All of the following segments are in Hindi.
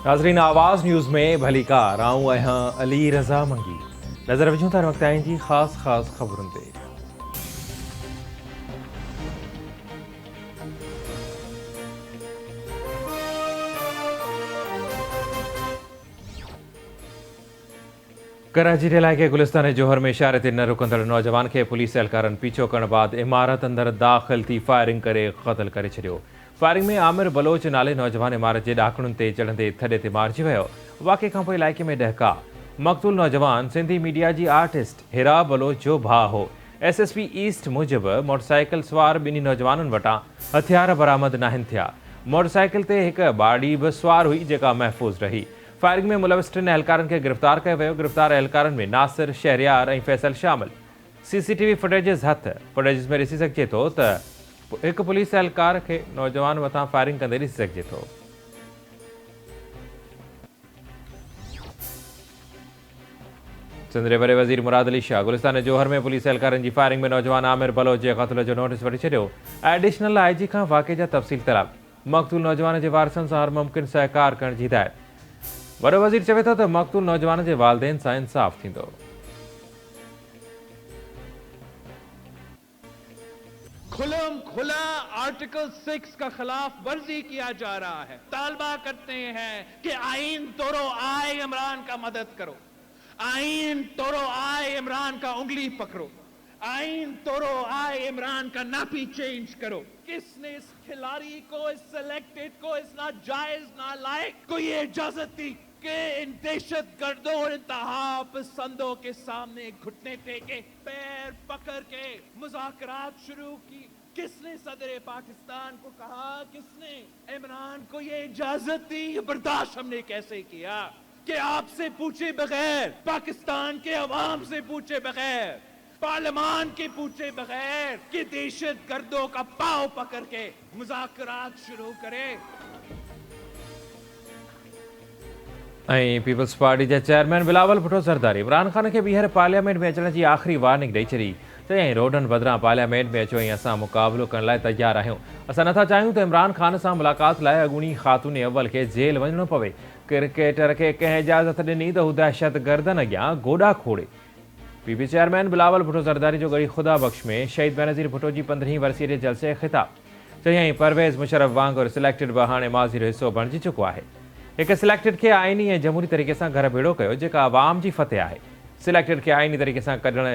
नाज़रीन आवाज़ न्यूज़ में भली कार आऊं आहियां अली रज़ा मंगी नज़र विझूं था वक़्त जी ख़ास ख़बरुनि ते। कराची जे इलाइक़े गुलिस्तान जोहर में इशारे ते न रुकंदड़ नौजवान खे पुलिस एहलकारनि पीछो करण बाद इमारत अंदरि दाख़िल थी फायरिंग करे क़त्ल करे छॾियो। फायरिंग में आमिर बलोच नाले नौजवान इमारत जे ॾाकणुनि ते चढ़ंदे थॾे ते मारिजी वियो। वाक़े खां पोइ इलाइक़े में ॾहका। मक़तूल नौजवान सिंधी मीडिया जी आर्टिस्ट हिरा बलोच जो भाउ हो। SSP ईस्ट मूजिबि मोटरसाइकिल सवार ॿिन्ही नौजवाननि वटां हथियार बरामद नाहिनि थिया। मोटरसाइकिल ते हिकु बाड़ी बि सुवार हुई जेका महफ़ूज़ रही। फायरिंग में मुलविस टिनि एहलकारनि खे गिरफ़्तार कयो वियो। गिरफ़्तार एहलकारनि में नासिर शहरियार ऐं फैसल शामिल। CCTV फुटेजिस हथ फुटेजिस में ॾिसी सघिजे थो त हिकु पुलिस एहलकार खे नौजवान मथां फायरिंग कंदे ॾिसी सघिजे थो। सिंध जे वॾे वज़ीर मुराद अली शाह गुलिस्तान जोहर में पुलिस एहलकारनि जी फायरिंग में नौजवान आमिर बलोच जे क़त्ल जो नोटिस वठी छॾियो। एडिशनल IG खां वाक़े जा तफ़सील तलब। मक़तूल नौजवान जे वारसनि सां हर मुमकिन सहकार करण जी हिदायत। वॾो वज़ीर चवे थो त मक़तूल नौजवान जे वालिदैन सां इंसाफ़ थींदो। खुलम खुला आर्टिकल 6 का खिलाफ वर्जी किया जा रहा है। तालबा करते हैं कि आईन तोड़ो आए इमरान का मदद करो, आईन तोड़ो आए इमरान का उंगली पकड़ो, आईन तोड़ो आए इमरान का नापी चेंज करो। किसने इस खिलाड़ी को, इस सिलेक्टेड को इस नाजायज नालायक को ये इजाजत दी कि इन दहशत गर्दों और इंतहा पसंदों के सामने घुटने टेके पैर पकड़ के मुज़ाकरात शुरू की? किसने सदर पाकिस्तान को कहा, किसने इमरान को ये इजाजत दी? ये बर्दाश्त हमने कैसे किया कि आपसे पूछे बगैर, पाकिस्तान के अवाम से पूछे बगैर, पार्लियामान के पूछे बगैर कि दहशत गर्दों का पांव पकड़ के मुज़ाकरात शुरू करे? पीपल्स पार्टी के चेयरमैन बिलावल भुट्टो ज़रदारी इमरान खान के ॿीहर पार्लियामेंट में अचण की आख़िरी वार्निंग ॾेई छॾी। चई रोडन बदिरां पार्लियामेंट में अचो ऐं असां मुक़ाबिलो करण लाइ तैयार आहियूं। असां नथा चाहियूं त इमरान खान सां मुलाक़ात लाइ अॻूणी ख़ातून अव्वल खे जेल वञणो पवे। क्रिकेटर खे कंहिं इजाज़त ॾिनी त हू दहशत गर्दन अॻियां गोॾा खोड़े। PP चेयरमैन बिलावल भुट्टो ज़रदारी जो गड़ी खुदा बख़्श में शहीद बेनज़ीर भुट्टो जी 15वीं वरसीअ जे जलसे ख़िताब। चई परवेज़ मुशर्रफ वांगुरु सिलेक्टेड बि हाणे माज़ी जो हिसो बणिजी चुको आहे। हिकु सिलेक्टेड खे आइनी ऐं जमहूरी तरीक़े सां घर भेड़ो कयो जेका आवाम जी फतेह आहे। सिलेक्टेड खे आइनी तरीक़े सां कढण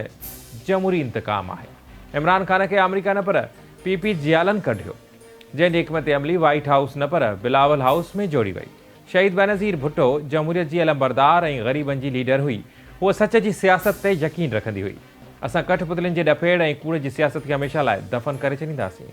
जमहूरी इंतकाम आहे। इमरान खान खे अमरीका न पर PP जियालन कढियो, जंहिंजी हिकमत अमली वाइट हाउस न पर बिलावल हाउस में जोड़ी वई। शहीद बेनज़ीर भुट्टो जमहूरियत जी अलमबरदार ऐं ग़रीबनि जी लीडर हुई। हूअ सच जी सियासत ते यकीन रखंदी हुई। असां कठपुतलियुनि जे ॾफेड़ ऐं कूड़ जी सियासत खे हमेशह लाइ दफ़न करे छॾींदासीं।